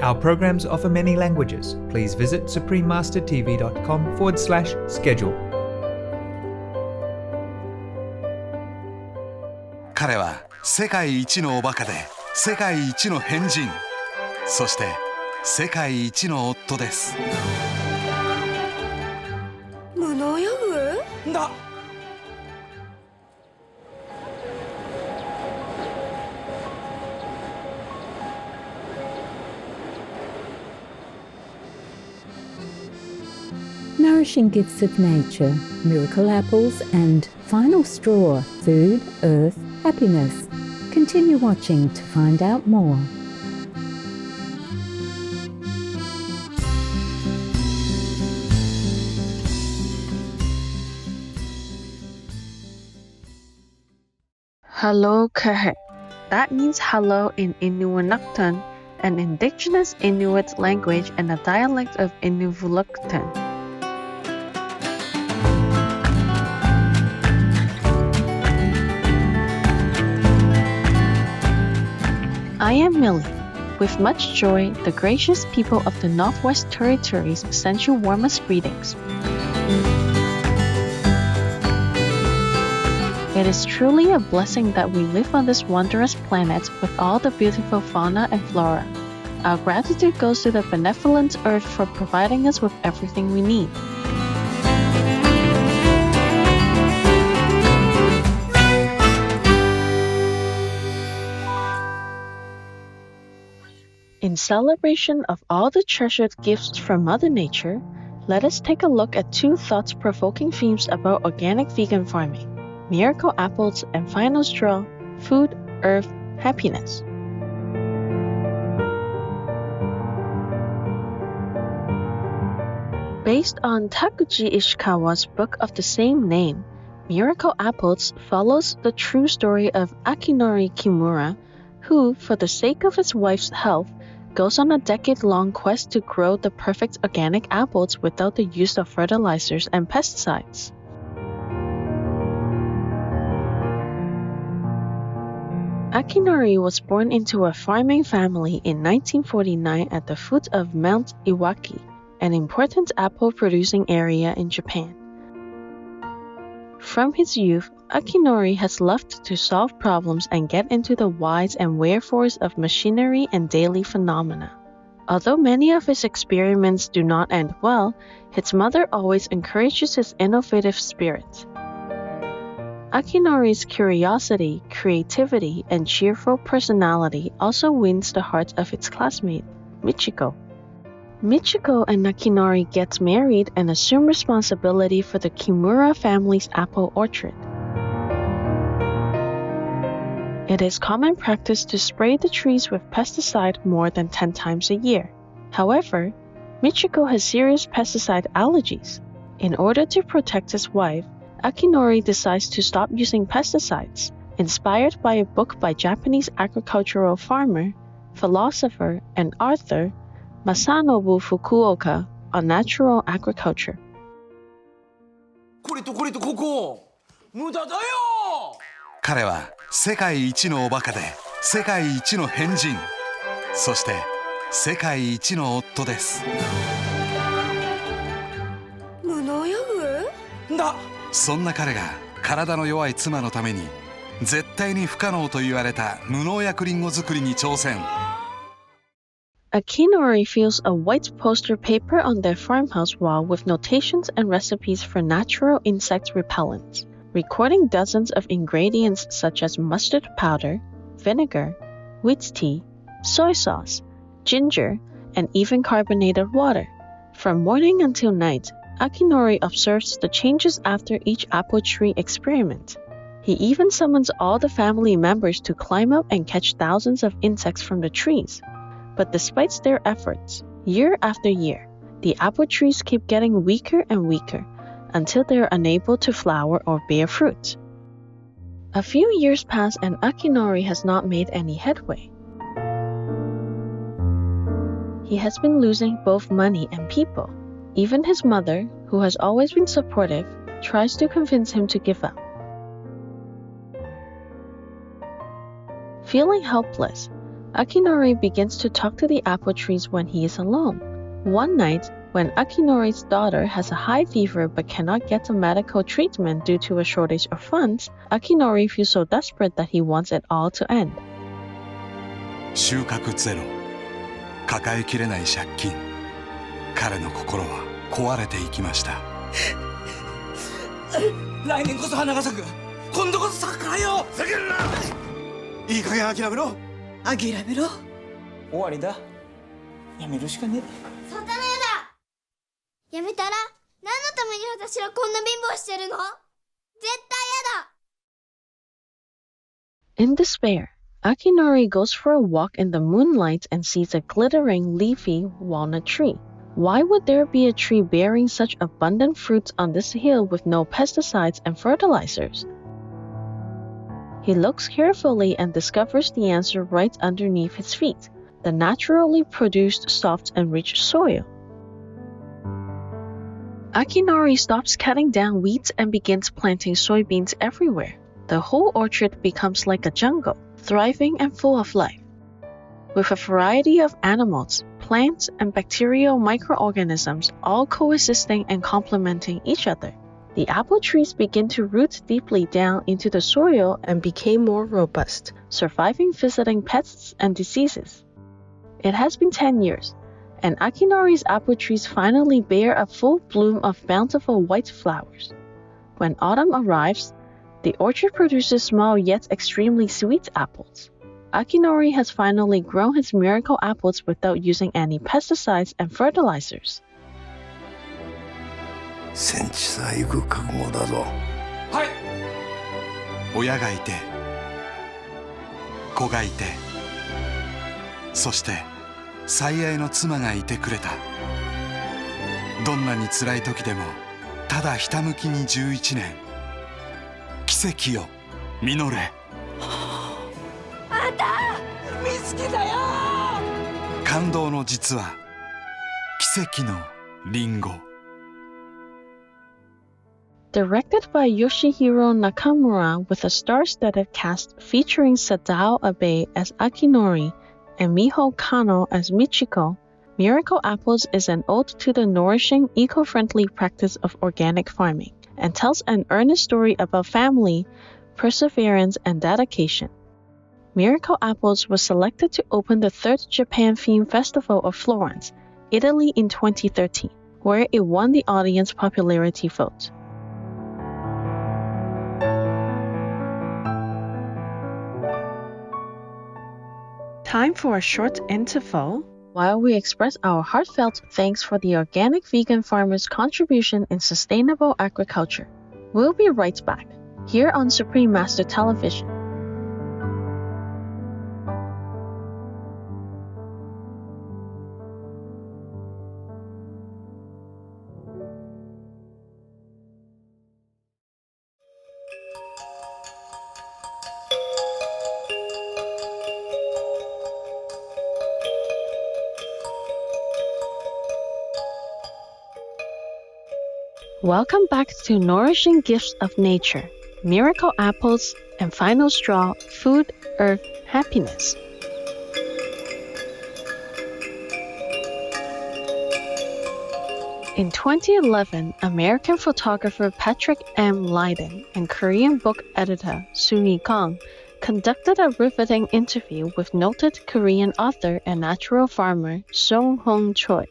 Our programs offer many languages. Please visit suprememastertv.com/schedule. 彼は世界一のおバカで世界一の変人、そして世界一の夫です。無農薬だ。Nourishing gifts of nature, miracle apples, and final straw, food, earth, happiness. Continue watching to find out more. Hello Kahe. That means hello in Inuinnaqtun, an indigenous Inuit language and a dialect of Inuvialuktun. I am Millie. With much joy, the gracious people of the Northwest Territories send you warmest greetings. It is truly a blessing that we live on this wondrous planet with all the beautiful fauna and flora. Our gratitude goes to the benevolent earth for providing us with everything we need. In celebration of all the treasured gifts from Mother Nature, let us take a look at two thought-provoking themes about organic vegan farming: miracle apples and final straw, food, earth, happiness. Based on Takuji Ishikawa's book of the same name, Miracle Apples follows the true story of Akinori Kimura, who, for the sake of his wife's health, goes on a decade-long quest to grow the perfect organic apples without the use of fertilizers and pesticides. Akinori was born into a farming family in 1949 at the foot of Mount Iwaki, an important apple-producing area in Japan. From his youth, Akinori has loved to solve problems and get into the whys and wherefores of machinery and daily phenomena. Although many of his experiments do not end well, his mother always encourages his innovative spirit. Akinori's curiosity, creativity, and cheerful personality also wins the heart of its classmate, Michiko. Michiko and Akinori get married and assume responsibility for the Kimura family's apple orchard. It is common practice to spray the trees with pesticide more than 10 times a year. However, Michiko has serious pesticide allergies. In order to protect his wife, Akinori decides to stop using pesticides, inspired by a book by Japanese agricultural farmer, philosopher, and author Masanobu Fukuoka on natural agriculture. これとこれとここ無駄だよ。彼は世界一のおバカで世界一の変人、そして世界一の夫です。無農薬だ。そんな彼が体の弱い妻のために絶対に不可能と言われた無農薬リンゴ作りに挑戦。Akinori fills a white poster paper on their farmhouse wall with notations and recipes for natural insect repellents, recording dozens of ingredients such as mustard powder, vinegar, wheat tea, soy sauce, ginger, and even carbonated water. From morning until night, Akinori observes the changes after each apple tree experiment. He even summons all the family members to climb up and catch thousands of insects from the trees. But despite their efforts, year after year, the apple trees keep getting weaker and weaker until they are unable to flower or bear fruit. A few years pass and Akinori has not made any headway. He has been losing both money and people. Even his mother, who has always been supportive, tries to convince him to give up. Feeling helpless, Akinori begins to talk to the apple trees when he is alone. One night, when Akinori's daughter has a high fever but cannot get the medical treatment due to a shortage of funds, Akinori feels so desperate that he wants it all to end. 収穫ゼロ、抱えきれない借金。彼の心は壊れていきました。来年こそ花が咲く。今度こそ咲くからよ。咲けるな。いい加減諦めろ。諦めろ。終わりだ。やめるしかねえ。そんなのやだ。やめたら何のために私はこんな貧乏してるの？絶対やだ。 In despair, Akinori goes for a walk in the moonlight and sees a glittering, leafy walnut tree. Why would there be a tree bearing such abundant fruits on this hill with no pesticides and fertilizers? He looks carefully and discovers the answer right underneath his feet, the naturally produced soft and rich soil. Akinori stops cutting down weeds and begins planting soybeans everywhere. The whole orchard becomes like a jungle, thriving and full of life. With a variety of animals, plants, and bacterial microorganisms all coexisting and complementing each other, the apple trees begin to root deeply down into the soil and became more robust, surviving visiting pests and diseases. It has been 10 years, and Akinori's apple trees finally bear a full bloom of bountiful white flowers. When autumn arrives, the orchard produces small yet extremely sweet apples. Akinori has finally grown his miracle apples without using any pesticides and fertilizers. 戦地さえ行く覚悟だぞ。はい。親がいて、子がいて、そして最愛の妻がいてくれた。どんなに辛い時でもただひたむきに11年。奇跡よ、実れ。あんた見つけたよ。感動の実話、奇跡のリンゴ。Directed by Yoshihiro Nakamura with a star-studded cast featuring Sadao Abe as Akinori and Miho Kano as Michiko, Miracle Apples is an ode to the nourishing, eco-friendly practice of organic farming and tells an earnest story about family, perseverance, and dedication. Miracle Apples was selected to open the 3rd Japan Film Festival of Florence, Italy in 2013, where it won the audience popularity vote. Time for a short interval while we express our heartfelt thanks for the organic vegan farmers' contribution in sustainable agriculture. We'll be right back, here on Supreme Master Television. Welcome back to Nourishing Gifts of Nature, Miracle Apples, and Final Straw, Food, Earth, Happiness. In 2011, American photographer Patrick M. Lydon and Korean book editor Soo-hee Kang conducted a riveting interview with noted Korean author and natural farmer Song-hong Choi.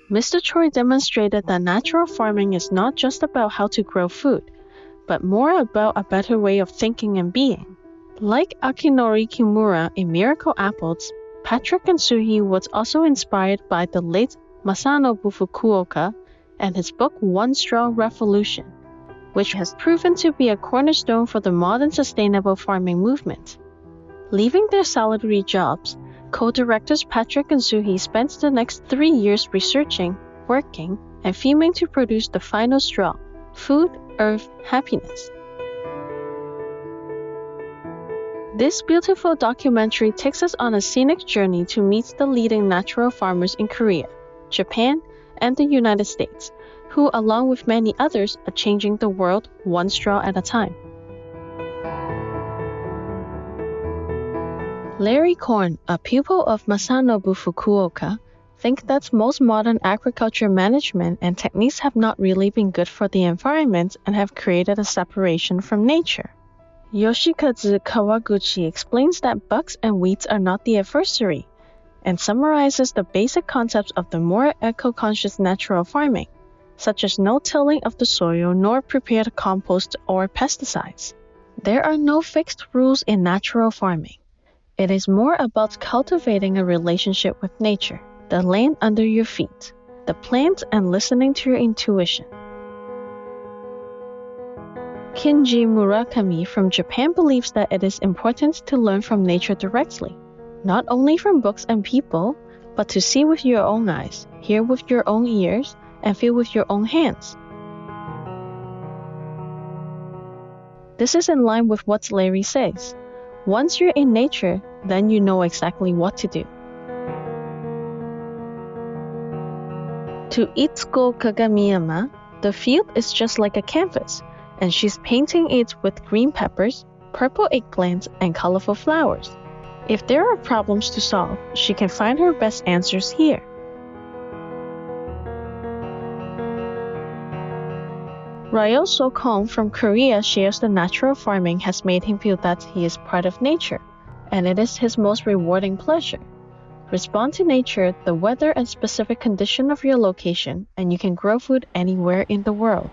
Mr. Choi demonstrated that natural farming is not just about how to grow food, but more about a better way of thinking and being. Like Akinori Kimura in Miracle Apples, Patrick and Soo-hee was also inspired by the late Masanobu Fukuoka and his book One Straw Revolution, which has proven to be a cornerstone for the modern sustainable farming movement. Leaving their salary jobs, co-directors Patrick and Soo-hee spent the next 3 years researching, working, and filming to produce The Final Straw, Food, Earth, Happiness. This beautiful documentary takes us on a scenic journey to meet the leading natural farmers in Korea, Japan, and the United States, who, along with many others, are changing the world one straw at a time. Larry Korn, a pupil of Masanobu Fukuoka, think that most modern agriculture management and techniques have not really been good for the environment and have created a separation from nature. Yoshikazu Kawaguchi explains that bucks and weeds are not the adversary, and summarizes the basic concepts of the more eco-conscious natural farming, such as no tilling of the soil nor prepared compost or pesticides. There are no fixed rules in natural farming. It is more about cultivating a relationship with nature, the land under your feet, the plants, and listening to your intuition. Kinji Murakami from Japan believes that it is important to learn from nature directly, not only from books and people, but to see with your own eyes, hear with your own ears, and feel with your own hands. This is in line with what Larry says. Once you're in nature, then you know exactly what to do. To Itsuko Kagamiyama, the field is just like a canvas, and she's painting it with green peppers, purple eggplants, and colorful flowers. If there are problems to solve, she can find her best answers here. Ryo Sokong from Korea shares that natural farming has made him feel that he is part of nature, and it is his most rewarding pleasure. Respond to nature, the weather, and specific condition of your location, and you can grow food anywhere in the world.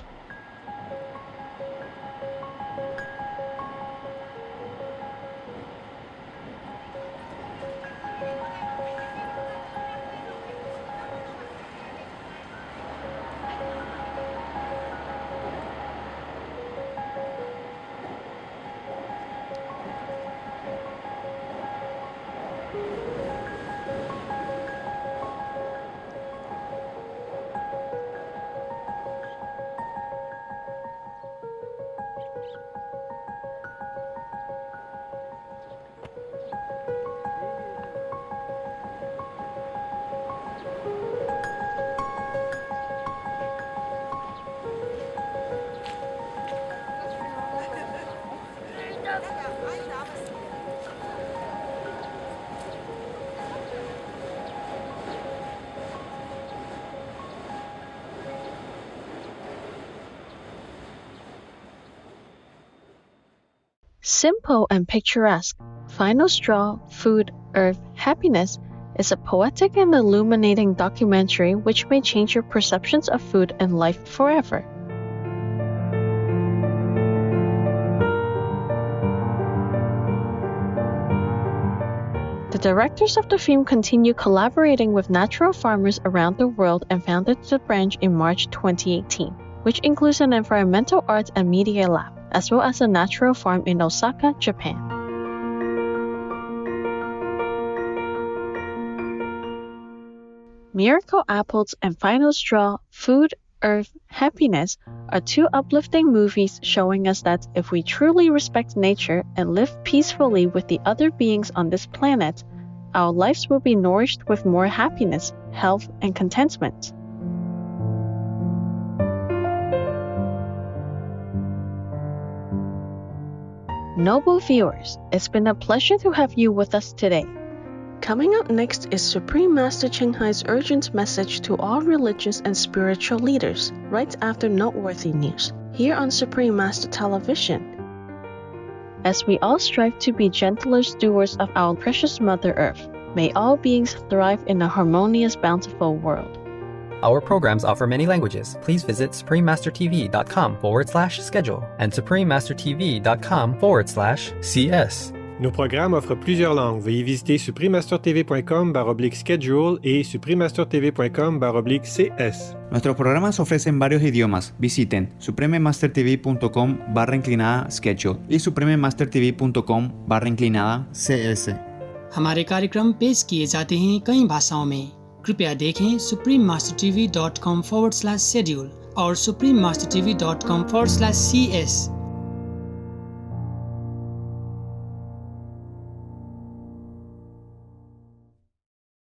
Simple and picturesque, Final Straw, Food, Earth, Happiness is a poetic and illuminating documentary which may change your perceptions of food and life forever. The directors of the film continue collaborating with natural farmers around the world and founded the branch in March 2018, which includes an environmental arts and media lab, as well as a natural farm in Osaka, Japan. Miracle Apples and Final Straw, Food, Earth, Happiness are two uplifting movies showing us that if we truly respect nature and live peacefully with the other beings on this planet, our lives will be nourished with more happiness, health, and contentment. Noble viewers, it's been a pleasure to have you with us today. Coming up next is Supreme Master Ching Hai's urgent message to all religious and spiritual leaders, right after noteworthy news, here on Supreme Master Television. As we all strive to be gentler stewards of our precious Mother Earth, may all beings thrive in a harmonious, bountiful world. Our programs offer many languages. Please visit suprememastertv.com/schedule and suprememastertv.com/cs. Nos programmes offrent plusieurs langues. Veuillez visiter suprememastertv.com/schedule et suprememastertv.com/cs. Nuestros programas ofrecen varios idiomas. Visiten suprememastertv.com/schedule y suprememastertv.com/cs. हमारे कार्यक्रम पेश किए जाते हैं कई भाषाओं में। कृपया देखें suprememastertv.com/schedule और suprememastertv.com/cs।